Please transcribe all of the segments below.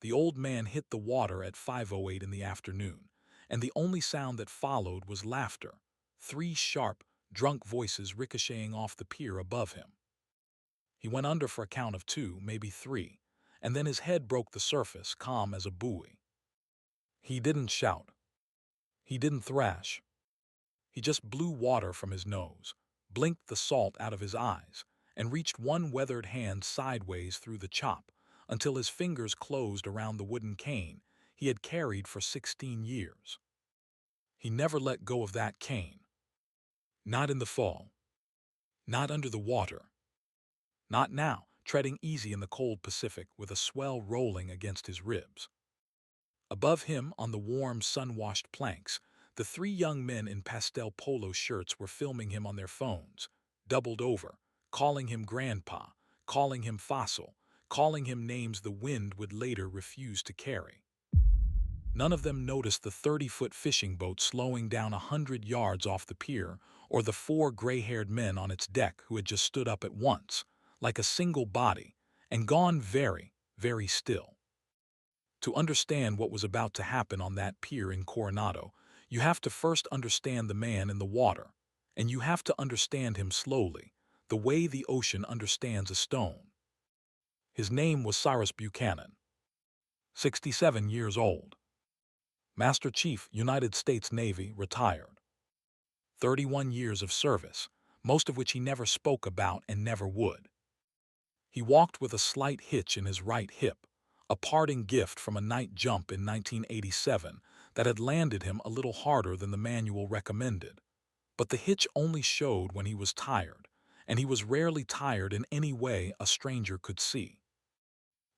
the old man hit the water at 5:08 in the afternoon, and the only sound that followed was laughter, three sharp, drunk voices ricocheting off the pier above him. He went under for a count of two, maybe three, and then his head broke the surface, calm as a buoy. He didn't shout. He didn't thrash. He just blew water from his nose, blinked the salt out of his eyes, and reached one weathered hand sideways through the chop until his fingers closed around the wooden cane he had carried for 16 years. He never let go of that cane. Not in the fall. Not under the water. Not now, treading easy in the cold Pacific with a swell rolling against his ribs. Above him, on the warm, sun-washed planks, the three young men in pastel polo shirts were filming him on their phones, doubled over, calling him grandpa, calling him fossil, calling him names the wind would later refuse to carry. None of them noticed the 30-foot fishing boat slowing down 100 yards off the pier, or the four gray-haired men on its deck who had just stood up at once, like a single body, and gone very, very still. To understand what was about to happen on that pier in Coronado, you have to first understand the man in the water, and you have to understand him slowly, the way the ocean understands a stone. His name was Cyrus Buchanan, 67 years old. Master Chief, United States Navy, retired. 31 years of service, most of which he never spoke about and never would. He walked with a slight hitch in his right hip, a parting gift from a night jump in 1987 that had landed him a little harder than the manual recommended. But the hitch only showed when he was tired, and he was rarely tired in any way a stranger could see.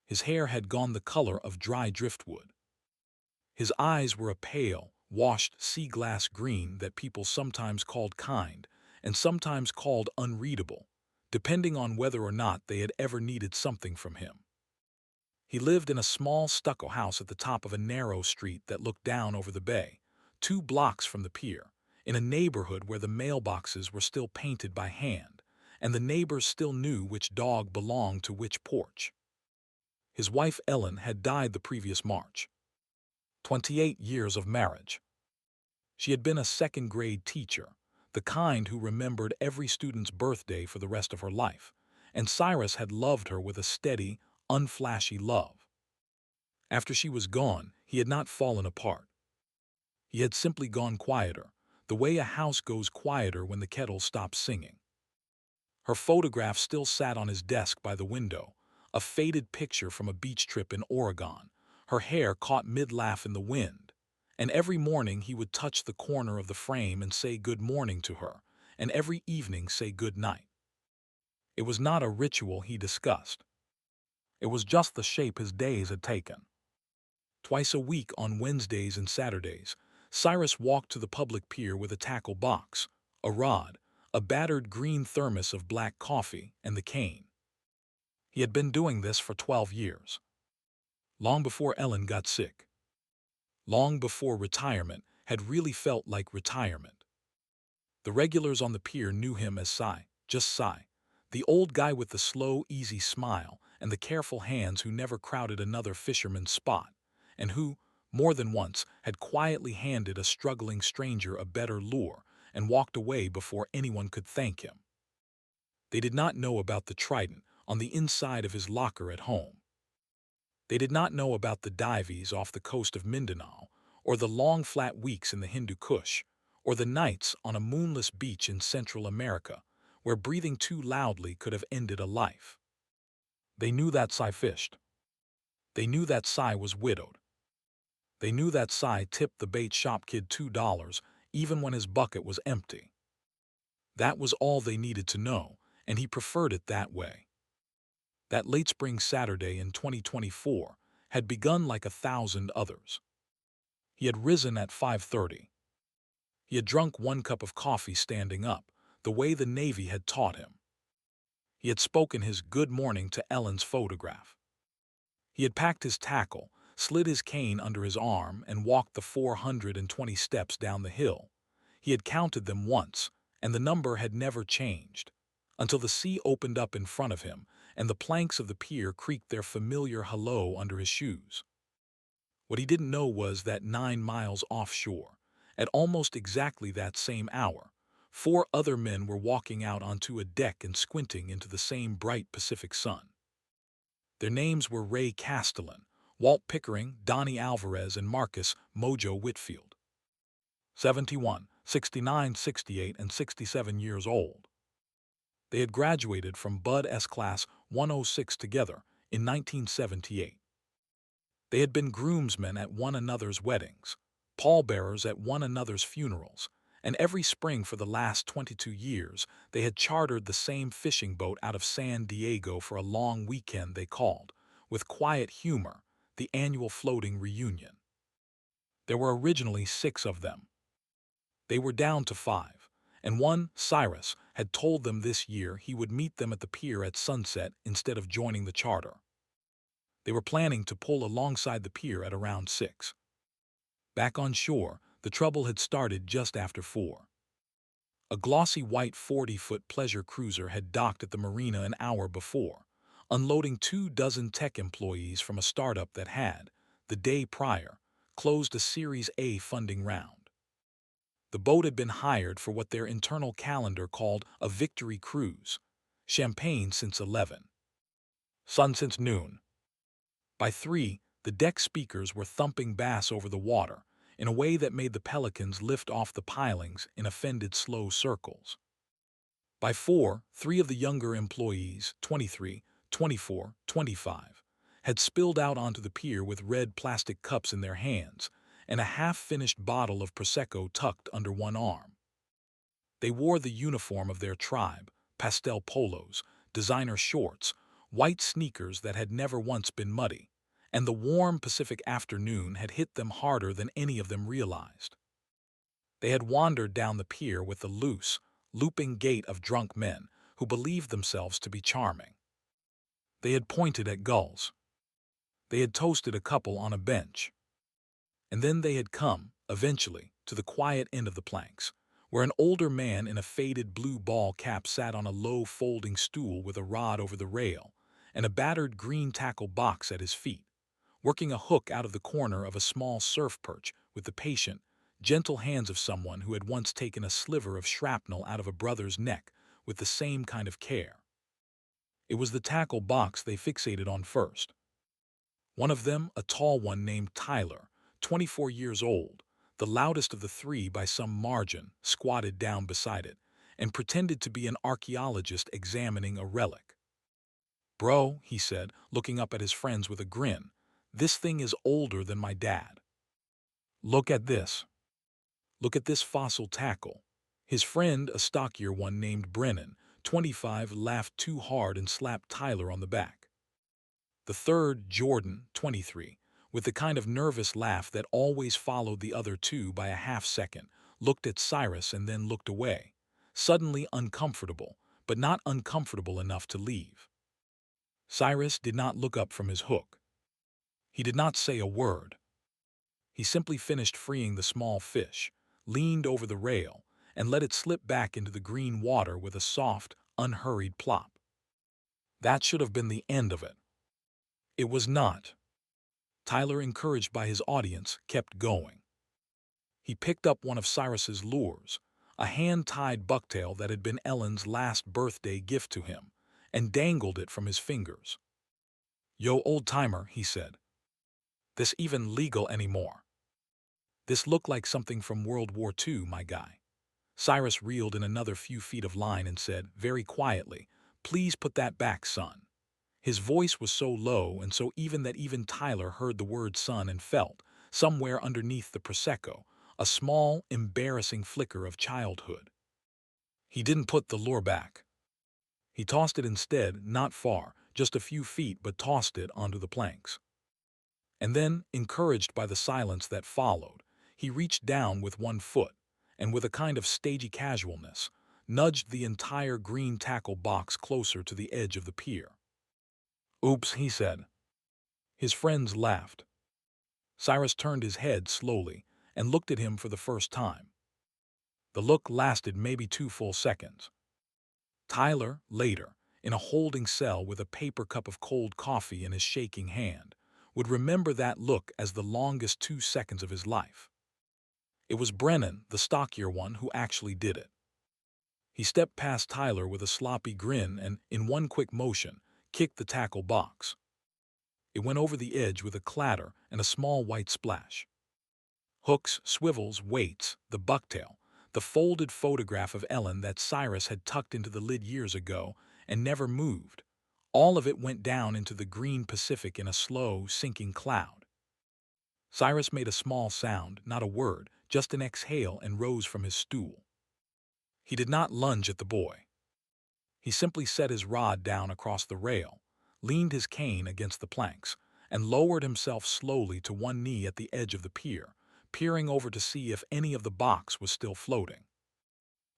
His hair had gone the color of dry driftwood. His eyes were a pale, washed sea glass green that people sometimes called kind and sometimes called unreadable, depending on whether or not they had ever needed something from him. He lived in a small stucco house at the top of a narrow street that looked down over the bay, 2 blocks from the pier, in a neighborhood where the mailboxes were still painted by hand, and the neighbors still knew which dog belonged to which porch. His wife Ellen had died the previous March. 28 years of marriage. She had been a second-grade teacher, the kind who remembered every student's birthday for the rest of her life, and Cyrus had loved her with a steady, unflashy love. After she was gone, he had not fallen apart. He had simply gone quieter, the way a house goes quieter when the kettle stops singing. Her photograph still sat on his desk by the window, a faded picture from a beach trip in Oregon, her hair caught mid-laugh in the wind, and every morning he would touch the corner of the frame and say good morning to her, and every evening say good night. It was not a ritual he discussed. It was just the shape his days had taken. Twice a week on Wednesdays and Saturdays, Cyrus walked to the public pier with a tackle box, a rod, a battered green thermos of black coffee, and the cane. He had been doing this for 12 years. Long before Ellen got sick. Long before retirement had really felt like retirement. The regulars on the pier knew him as Cy, just Cy, the old guy with the slow, easy smile and the careful hands who never crowded another fisherman's spot, and who, more than once, had quietly handed a struggling stranger a better lure and walked away before anyone could thank him. They did not know about the Trident on the inside of his locker at home. They did not know about the dives off the coast of Mindanao, or the long flat weeks in the Hindu Kush, or the nights on a moonless beach in Central America, where breathing too loudly could have ended a life. They knew that Cy fished. They knew that Cy was widowed. They knew that Cy tipped the bait shop kid $2 even when his bucket was empty. That was all they needed to know, and he preferred it that way. That late spring Saturday in 2024 had begun like 1,000 others. He had risen at 5:30. He had drunk 1 cup of coffee standing up, the way the Navy had taught him. He had spoken his good morning to Ellen's photograph. He had packed his tackle, slid his cane under his arm, and walked the 420 steps down the hill. He had counted them once, and the number had never changed, until the sea opened up in front of him and the planks of the pier creaked their familiar hello under his shoes. What he didn't know was that 9 miles offshore, at almost exactly that same hour, 4 other men were walking out onto a deck and squinting into the same bright Pacific sun. Their names were Ray Castellan, Walt Pickering, Donnie Alvarez, and Marcus Mojo Whitfield. 71, 69, 68, and 67 years old. They had graduated from Bud S. Class 106 together in 1978. They had been groomsmen at one another's weddings, pallbearers at one another's funerals, and every spring for the last 22 years they had chartered the same fishing boat out of San Diego for a long weekend they called, with quiet humor, the annual floating reunion. There were originally 6 of them. They were down to 5, and one, Cyrus, had told them this year he would meet them at the pier at sunset instead of joining the charter. They were planning to pull alongside the pier at around 6. Back on shore, the trouble had started just after 4. A glossy white 40-foot pleasure cruiser had docked at the marina an hour before, unloading 24 tech employees from a startup that had, the day prior, closed a Series A funding round. The boat had been hired for what their internal calendar called a victory cruise, champagne since 11, sun since noon. By 3, the deck speakers were thumping bass over the water in a way that made the pelicans lift off the pilings in offended slow circles. By 4, 3 of the younger employees, 23, 24, 25, had spilled out onto the pier with red plastic cups in their hands and a half-finished bottle of Prosecco tucked under one arm. They wore the uniform of their tribe, pastel polos, designer shorts, white sneakers that had never once been muddy, and the warm Pacific afternoon had hit them harder than any of them realized. They had wandered down the pier with the loose, looping gait of drunk men who believed themselves to be charming. They had pointed at gulls. They had toasted a couple on a bench. And then they had come, eventually, to the quiet end of the planks, where an older man in a faded blue ball cap sat on a low folding stool with a rod over the rail and a battered green tackle box at his feet, working a hook out of the corner of a small surf perch with the patient, gentle hands of someone who had once taken a sliver of shrapnel out of a brother's neck with the same kind of care. It was the tackle box they fixated on first. One of them, a tall one named Tyler, 24 years old, the loudest of the 3 by some margin, squatted down beside it and pretended to be an archaeologist examining a relic. "Bro," he said, looking up at his friends with a grin, "this thing is older than my dad. Look at this. Look at this fossil tackle." His friend, a stockier one named Brennan, 25, laughed too hard and slapped Tyler on the back. The third, Jordan, 23, with the kind of nervous laugh that always followed the other 2 by a half-second, looked at Cyrus and then looked away, suddenly uncomfortable, but not uncomfortable enough to leave. Cyrus did not look up from his hook. He did not say a word. He simply finished freeing the small fish, leaned over the rail, and let it slip back into the green water with a soft, unhurried plop. That should have been the end of it. It was not. Tyler, encouraged by his audience, kept going. He picked up one of Cyrus's lures, a hand-tied bucktail that had been Ellen's last birthday gift to him, and dangled it from his fingers. "Yo, old-timer," he said. "This even legal anymore? This looked like something from World War II, my guy." Cyrus reeled in another few feet of line and said, very quietly, "Please put that back, son." His voice was so low and so even that even Tyler heard the word son and felt, somewhere underneath the Prosecco, a small, embarrassing flicker of childhood. He didn't put the lure back. He tossed it instead, not far, just a few feet, but tossed it onto the planks. And then, encouraged by the silence that followed, he reached down with one foot, and with a kind of stagey casualness, nudged the entire green tackle box closer to the edge of the pier. "Oops," he said. His friends laughed. Cyrus turned his head slowly and looked at him for the first time. The look lasted maybe 2 full seconds. Tyler, later, in a holding cell with a paper cup of cold coffee in his shaking hand, would remember that look as the longest 2 seconds of his life. It was Brennan, the stockier one, who actually did it. He stepped past Tyler with a sloppy grin and, in one quick motion, kicked the tackle box. It went over the edge with a clatter and a small white splash. Hooks, swivels, weights, the bucktail, the folded photograph of Ellen that Cyrus had tucked into the lid years ago and never moved. All of it went down into the green Pacific in a slow, sinking cloud. Cyrus made a small sound, not a word, just an exhale, and rose from his stool. He did not lunge at the boy. He simply set his rod down across the rail, leaned his cane against the planks, and lowered himself slowly to one knee at the edge of the pier, peering over to see if any of the box was still floating.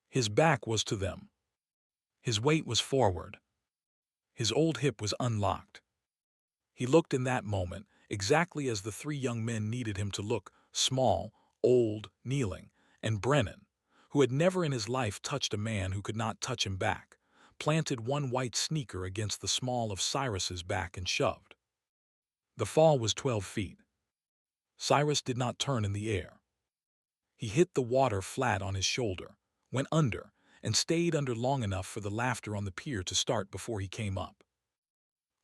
His back was to them. His weight was forward. His old hip was unlocked. He looked in that moment exactly as the three young men needed him to look: small, old, kneeling, and Brennan, who had never in his life touched a man who could not touch him back, planted one white sneaker against the small of Cyrus's back and shoved. The fall was 12 feet. Cyrus did not turn in the air. He hit the water flat on his shoulder, went under, and stayed under long enough for the laughter on the pier to start before he came up.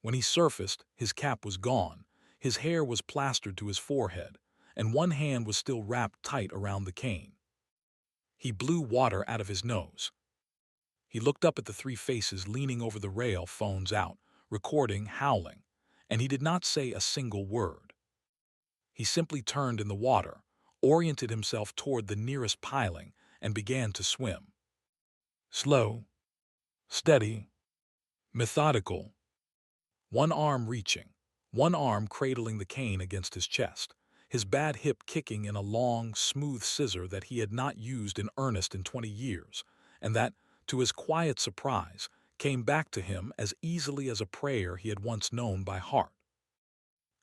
When he surfaced, his cap was gone, his hair was plastered to his forehead, and one hand was still wrapped tight around the cane. He blew water out of his nose. He looked up at the three faces leaning over the rail, phones out, recording, howling, and he did not say a single word. He simply turned in the water, oriented himself toward the nearest piling, and began to swim. Slow, steady, methodical. One arm reaching, one arm cradling the cane against his chest, his bad hip kicking in a long, smooth scissor that he had not used in earnest in 20 years, and that, to his quiet surprise, came back to him as easily as a prayer he had once known by heart.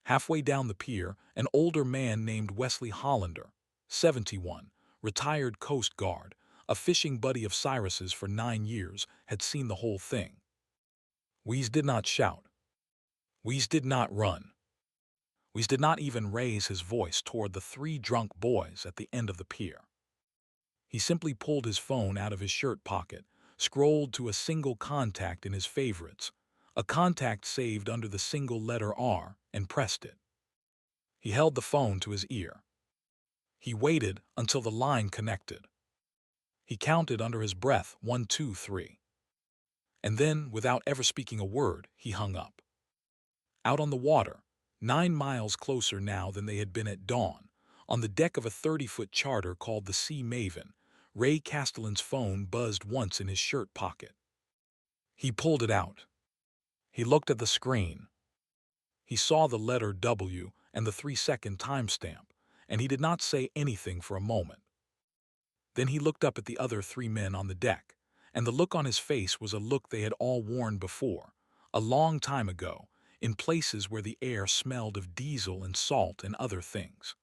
Halfway down the pier, an older man named Wesley Hollander, 71, retired Coast Guard, a fishing buddy of Cyrus's for 9 years, had seen the whole thing. Weeze did not shout. Weeze did not run. Weeze did not even raise his voice toward the three drunk boys at the end of the pier. He simply pulled his phone out of his shirt pocket, scrolled to a single contact in his favorites, a contact saved under the single letter R, and pressed it. He held the phone to his ear. He waited until the line connected. He counted under his breath 1, 2, 3. And then, without ever speaking a word, he hung up. Out on the water, 9 miles closer now than they had been at dawn, on the deck of a 30-foot charter called the Sea Maven, Ray Castellan's phone buzzed once in his shirt pocket. He pulled it out. He looked at the screen. He saw the letter W and the 3-second timestamp, and he did not say anything for a moment. Then he looked up at the other 3 men on the deck, and the look on his face was a look they had all worn before, a long time ago, in places where the air smelled of diesel and salt and other things.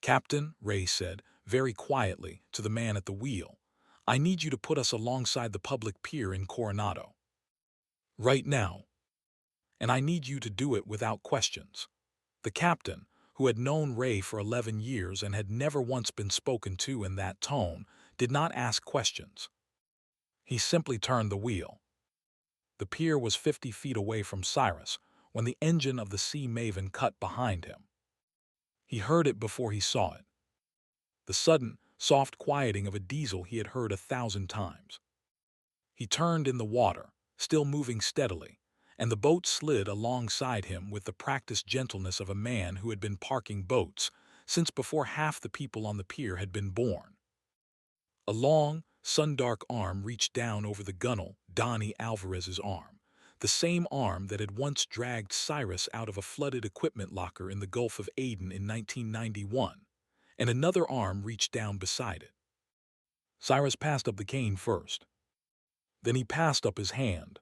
"Captain," Ray said, very quietly, to the man at the wheel, "I need you to put us alongside the public pier in Coronado. Right now. And I need you to do it without questions." The captain, who had known Ray for 11 years and had never once been spoken to in that tone, did not ask questions. He simply turned the wheel. The pier was 50 feet away from Cyrus when the engine of the Sea Maven cut behind him. He heard it before he saw it. The sudden, soft quieting of a diesel he had heard 1,000 times. He turned in the water, still moving steadily, and the boat slid alongside him with the practiced gentleness of a man who had been parking boats since before half the people on the pier had been born. A long, sun-dark arm reached down over the gunwale, Donnie Alvarez's arm, the same arm that had once dragged Cyrus out of a flooded equipment locker in the Gulf of Aden in 1991, and another arm reached down beside it. Cyrus passed up the cane first. Then he passed up his hand.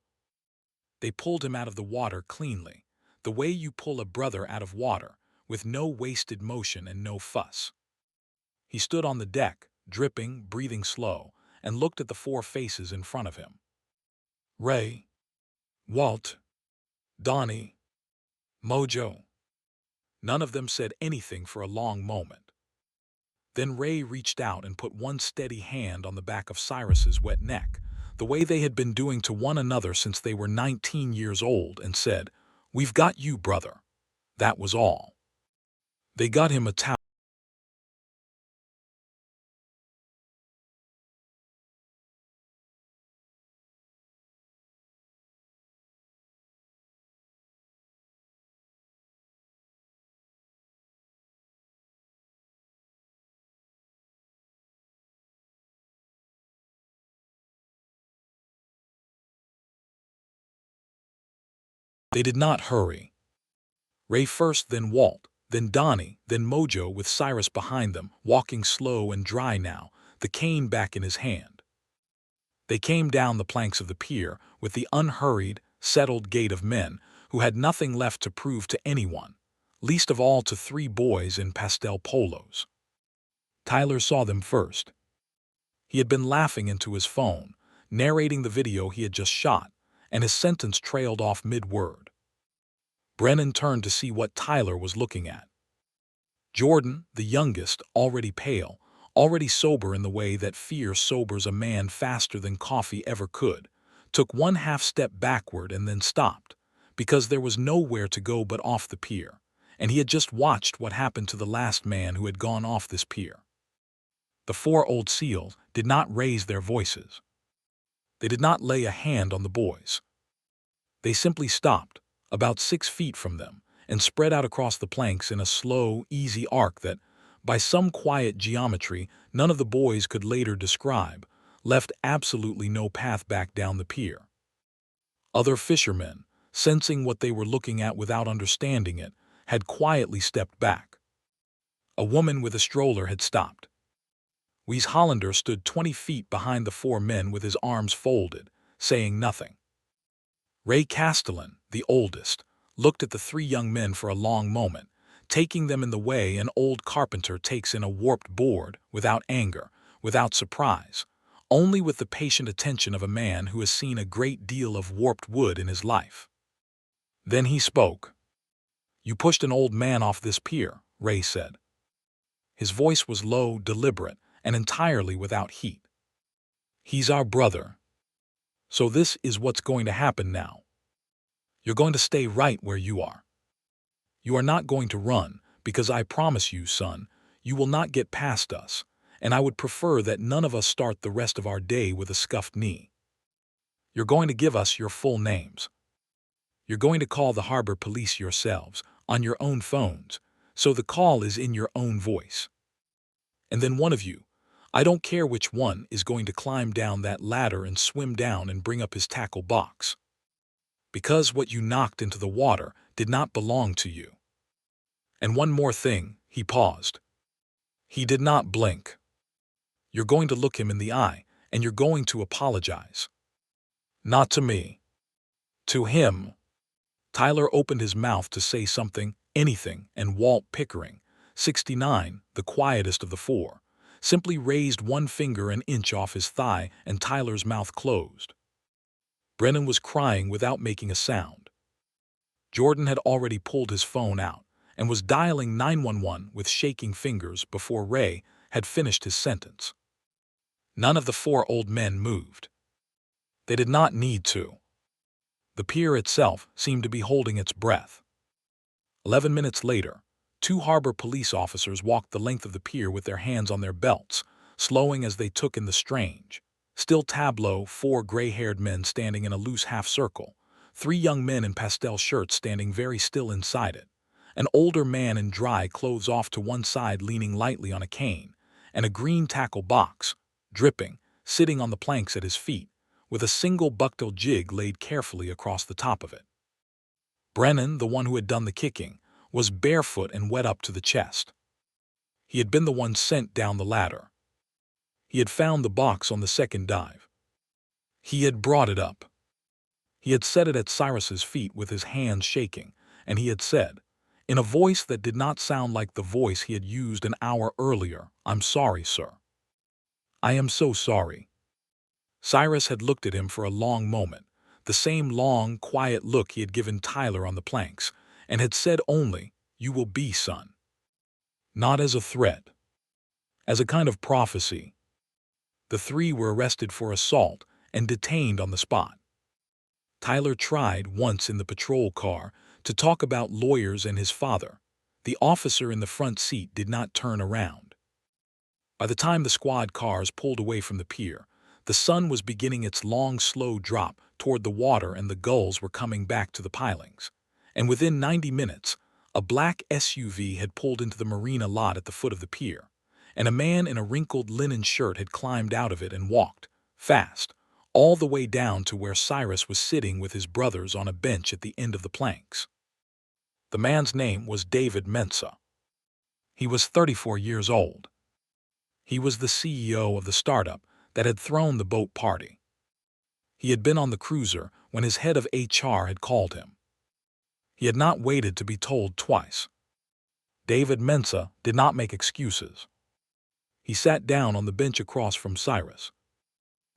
They pulled him out of the water cleanly, the way you pull a brother out of water, with no wasted motion and no fuss. He stood on the deck, dripping, breathing slow, and looked at the 4 faces in front of him. Ray, Walt, Donnie, Mojo. None of them said anything for a long moment. Then Ray reached out and put one steady hand on the back of Cyrus's wet neck, the way they had been doing to one another since they were 19 years old, and said, "We've got you, brother." That was all. They got him a towel. They did not hurry. Ray first, then Walt, then Donnie, then Mojo, with Cyrus behind them, walking slow and dry now, the cane back in his hand. They came down the planks of the pier with the unhurried, settled gait of men who had nothing left to prove to anyone, least of all to three boys in pastel polos. Tyler saw them first. He had been laughing into his phone, narrating the video he had just shot, and his sentence trailed off mid-word. Brennan turned to see what Tyler was looking at. Jordan, the youngest, already pale, already sober in the way that fear sobers a man faster than coffee ever could, took one half-step backward and then stopped, because there was nowhere to go but off the pier, and he had just watched what happened to the last man who had gone off this pier. The four old SEALs did not raise their voices. They did not lay a hand on the boys. They simply stopped, about 6 feet from them, and spread out across the planks in a slow, easy arc that, by some quiet geometry none of the boys could later describe, left absolutely no path back down the pier. Other fishermen, sensing what they were looking at without understanding it, had quietly stepped back. A woman with a stroller had stopped. Wes Hollander stood 20 feet behind the four men with his arms folded, saying nothing. Ray Castellan, the oldest, looked at the three young men for a long moment, taking them in the way an old carpenter takes in a warped board, without anger, without surprise, only with the patient attention of a man who has seen a great deal of warped wood in his life. Then he spoke. "You pushed an old man off this pier," Ray said. His voice was low, deliberate, and entirely without heat. "He's our brother. So this is what's going to happen now. You're going to stay right where you are. You are not going to run, because I promise you, son, you will not get past us, and I would prefer that none of us start the rest of our day with a scuffed knee. You're going to give us your full names. You're going to call the harbor police yourselves, on your own phones, so the call is in your own voice. And then one of you, I don't care which one, is going to climb down that ladder and swim down and bring up his tackle box. Because what you knocked into the water did not belong to you. And one more thing," he paused. He did not blink. "You're going to look him in the eye, and you're going to apologize. Not to me. To him." Tyler opened his mouth to say something, anything, and Walt Pickering, 69, the quietest of the four, simply raised one finger an inch off his thigh, and Tyler's mouth closed. Brennan was crying without making a sound. Jordan had already pulled his phone out and was dialing 911 with shaking fingers before Ray had finished his sentence. None of the four old men moved. They did not need to. The pier itself seemed to be holding its breath. 11 minutes later, 2 harbor police officers walked the length of the pier with their hands on their belts, slowing as they took in the strange, still tableau: 4 gray-haired men standing in a loose half-circle, 3 young men in pastel shirts standing very still inside it, an older man in dry clothes off to one side leaning lightly on a cane, and a green tackle box, dripping, sitting on the planks at his feet, with a single bucktail jig laid carefully across the top of it. Brennan, the one who had done the kicking, was barefoot and wet up to the chest. He had been the one sent down the ladder. He had found the box on the second dive. He had brought it up. He had set it at Cyrus's feet with his hands shaking, and he had said, in a voice that did not sound like the voice he had used an hour earlier, "I'm sorry, sir. I am so sorry." Cyrus had looked at him for a long moment, the same long, quiet look he had given Tyler on the planks, and had said only, You will be, son. Not as a threat, as a kind of prophecy. The three were arrested for assault and detained on the spot. Tyler tried once in the patrol car to talk about lawyers and his father. The officer in the front seat did not turn around. By the time the squad cars pulled away from the pier, the sun was beginning its long, slow drop toward the water and the gulls were coming back to the pilings. And within 90 minutes, a black SUV had pulled into the marina lot at the foot of the pier, and a man in a wrinkled linen shirt had climbed out of it and walked, fast, all the way down to where Cyrus was sitting with his brothers on a bench at the end of the planks. The man's name was David Mensa. He was 34 years old. He was the CEO of the startup that had thrown the boat party. He had been on the cruiser when his head of HR had called him. He had not waited to be told twice. David Mensa did not make excuses. He sat down on the bench across from Cyrus.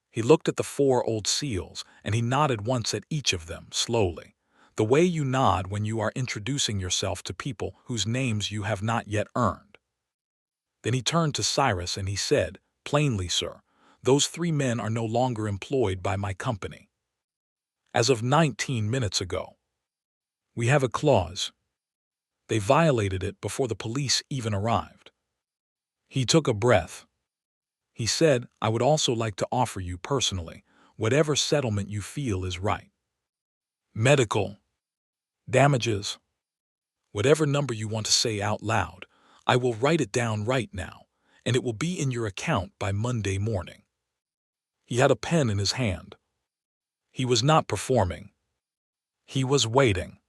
He looked at the four old seals, and he nodded once at each of them, slowly, the way you nod when you are introducing yourself to people whose names you have not yet earned. Then he turned to Cyrus and he said, "Plainly, sir, those three men are no longer employed by my company. As of 19 minutes ago. We have a clause. They violated it before the police even arrived." He took a breath. He said, "I would also like to offer you personally whatever settlement you feel is right. Medical, damages, whatever number you want to say out loud, I will write it down right now, and it will be in your account by Monday morning." He had a pen in his hand. He was not performing. He was waiting.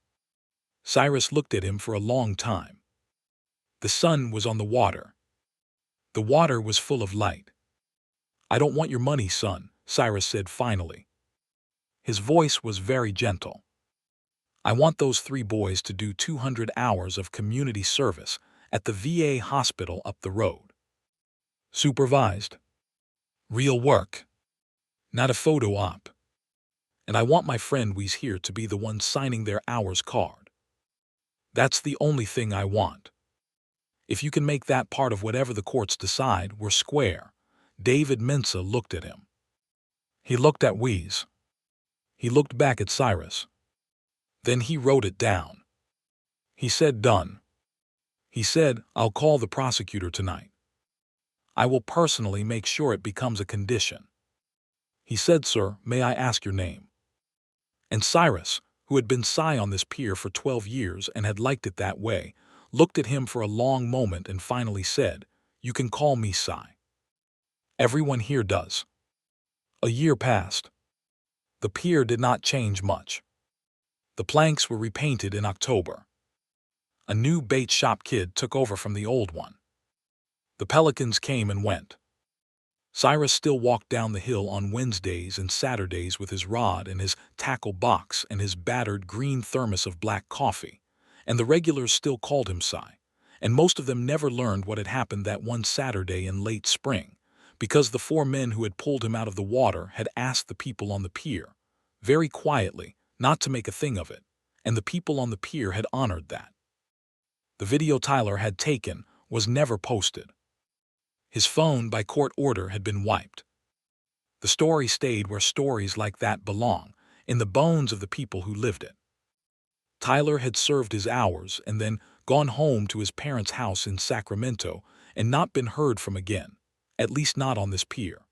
Cyrus looked at him for a long time. The sun was on the water. The water was full of light. "I don't want your money, son," Cyrus said finally. His voice was very gentle. "I want those three boys to do 200 hours of community service at the VA hospital up the road. Supervised. Real work. Not a photo op. And I want my friend Weez here to be the one signing their hours card. That's the only thing I want. If you can make that part of whatever the courts decide, we're square." David Mensa looked at him. He looked at Weez. He looked back at Cyrus. Then he wrote it down. He said, "Done." He said, "I'll call the prosecutor tonight. I will personally make sure it becomes a condition." He said, "Sir, may I ask your name?" And Cyrus, who had been Cy on this pier for 12 years and had liked it that way, looked at him for a long moment and finally said, "You can call me Cy. Everyone here does." A year passed. The pier did not change much. The planks were repainted in October. A new bait shop kid took over from the old one. The pelicans came and went. Cyrus still walked down the hill on Wednesdays and Saturdays with his rod and his tackle box and his battered green thermos of black coffee, and the regulars still called him Cy, and most of them never learned what had happened that one Saturday in late spring, because the four men who had pulled him out of the water had asked the people on the pier, very quietly, not to make a thing of it, and the people on the pier had honored that. The video Tyler had taken was never posted. His phone, by court order, had been wiped. The story stayed where stories like that belong, in the bones of the people who lived it. Tyler had served his hours and then gone home to his parents' house in Sacramento and not been heard from again, at least not on this pier.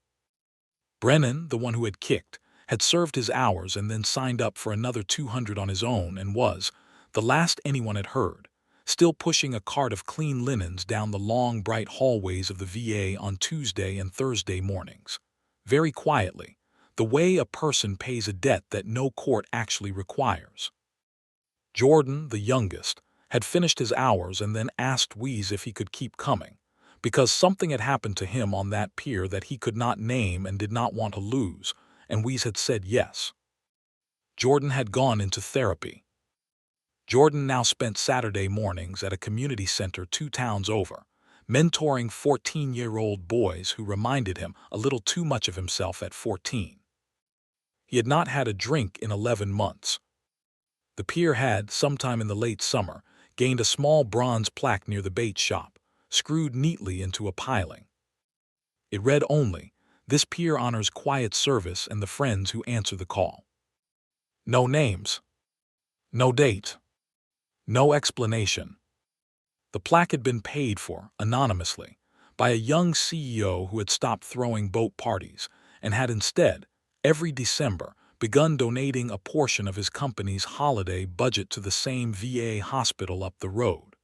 Brennan, the one who had kicked, had served his hours and then signed up for another 200 on his own and was, the last anyone had heard, still pushing a cart of clean linens down the long, bright hallways of the VA on Tuesday and Thursday mornings, very quietly, the way a person pays a debt that no court actually requires. Jordan, the youngest, had finished his hours and then asked Weez if he could keep coming, because something had happened to him on that pier that he could not name and did not want to lose, and Weez had said yes. Jordan had gone into therapy. Jordan now spent Saturday mornings at a community center 2 towns over, mentoring 14-year-old boys who reminded him a little too much of himself at 14. He had not had a drink in 11 months. The pier had, sometime in the late summer, gained a small bronze plaque near the bait shop, screwed neatly into a piling. It read only, "This pier honors quiet service and the friends who answer the call." No names. No date. No explanation. The plaque had been paid for, anonymously, by a young CEO who had stopped throwing boat parties and had instead, every December, begun donating a portion of his company's holiday budget to the same VA hospital up the road.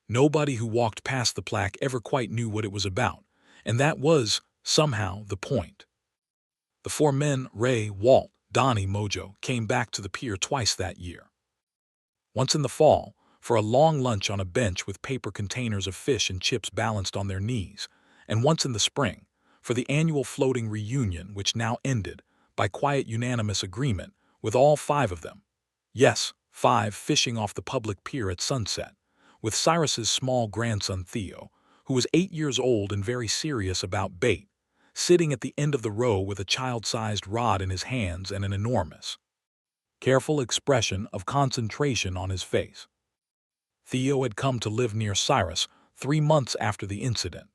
Nobody who walked past the plaque ever quite knew what it was about, and that was, somehow, the point. The four men, Ray, Walt, Donnie, Mojo, came back to the pier twice that year. Once in the fall, for a long lunch on a bench with paper containers of fish and chips balanced on their knees, and once in the spring, for the annual floating reunion which now ended, by quiet unanimous agreement, with all five of them. Yes, five fishing off the public pier at sunset, with Cyrus's small grandson Theo, who was 8 years old and very serious about bait, sitting at the end of the row with a child-sized rod in his hands and an enormous, careful expression of concentration on his face. Theo had come to live near Cyrus 3 months after the incident.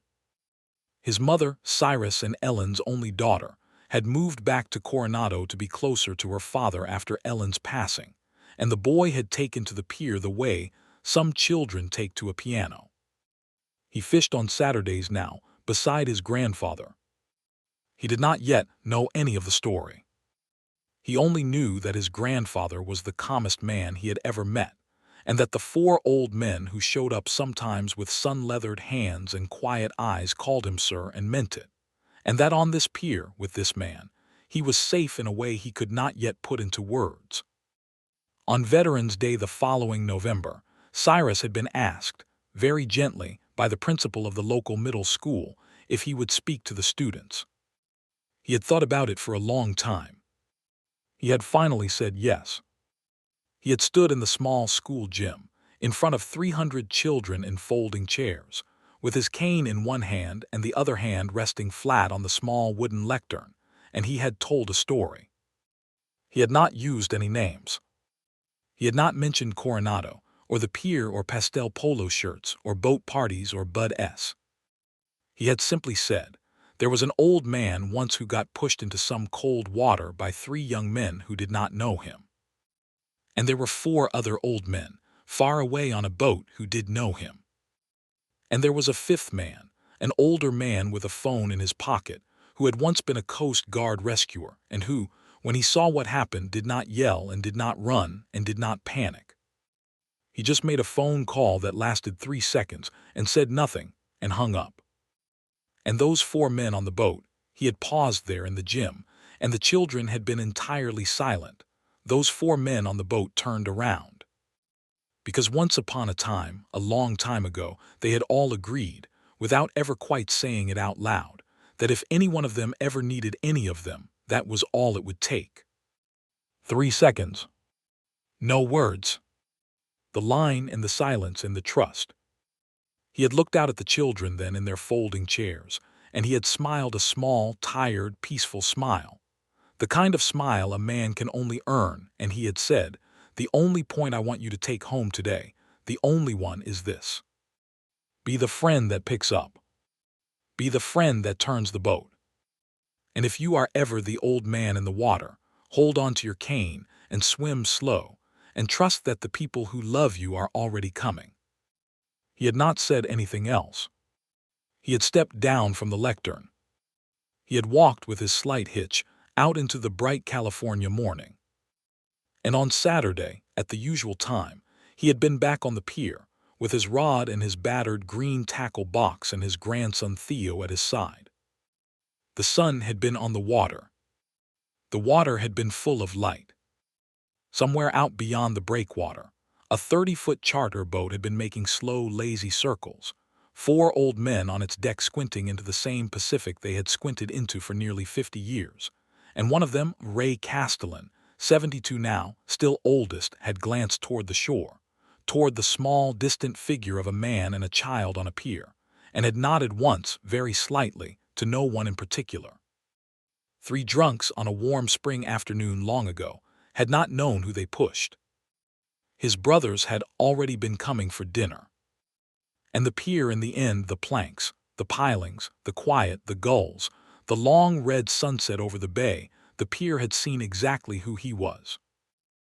His mother, Cyrus and Ellen's only daughter, had moved back to Coronado to be closer to her father after Ellen's passing, and the boy had taken to the pier the way some children take to a piano. He fished on Saturdays now, beside his grandfather. He did not yet know any of the story. He only knew that his grandfather was the calmest man he had ever met, and that the four old men who showed up sometimes with sun-leathered hands and quiet eyes called him sir and meant it, and that on this pier, with this man, he was safe in a way he could not yet put into words. On Veterans Day the following November, Cyrus had been asked, very gently, by the principal of the local middle school, if he would speak to the students. He had thought about it for a long time. He had finally said yes. He had stood in the small school gym, in front of 300 children in folding chairs, with his cane in one hand and the other hand resting flat on the small wooden lectern, and he had told a story. He had not used any names. He had not mentioned Coronado, or the pier or pastel polo shirts, or boat parties or Bud S. He had simply said, there was an old man once who got pushed into some cold water by 3 young men who did not know him. And there were 4 other old men, far away on a boat, who did know him. And there was a 5th man, an older man with a phone in his pocket, who had once been a Coast Guard rescuer, and who, when he saw what happened, did not yell and did not run and did not panic. He just made a phone call that lasted 3 seconds and said nothing and hung up. And those 4 men on the boat, he had paused there in the gym, and the children had been entirely silent. Those 4 men on the boat turned around. Because once upon a time, a long time ago, they had all agreed, without ever quite saying it out loud, that if any one of them ever needed any of them, that was all it would take. 3 seconds. No words. The line and the silence and the trust. He had looked out at the children then in their folding chairs, and he had smiled a small, tired, peaceful smile. The kind of smile a man can only earn, and he had said, the only point I want you to take home today, the only one, is this. Be the friend that picks up. Be the friend that turns the boat. And if you are ever the old man in the water, hold on to your cane and swim slow, and trust that the people who love you are already coming. He had not said anything else. He had stepped down from the lectern. He had walked with his slight hitch out into the bright California morning. And on Saturday, at the usual time, he had been back on the pier, with his rod and his battered green tackle box and his grandson Theo at his side. The sun had been on the water. The water had been full of light. Somewhere out beyond the breakwater, a 30-foot charter boat had been making slow, lazy circles, 4 old men on its deck squinting into the same Pacific they had squinted into for nearly 50 years, and one of them, Ray Castellan, 72 now, still oldest, had glanced toward the shore, toward the small, distant figure of a man and a child on a pier, and had nodded once, very slightly, to no one in particular. 3 drunks on a warm spring afternoon long ago had not known who they pushed. His brothers had already been coming for dinner. And the pier in the end, the planks, the pilings, the quiet, the gulls, the long red sunset over the bay, the pier had seen exactly who he was.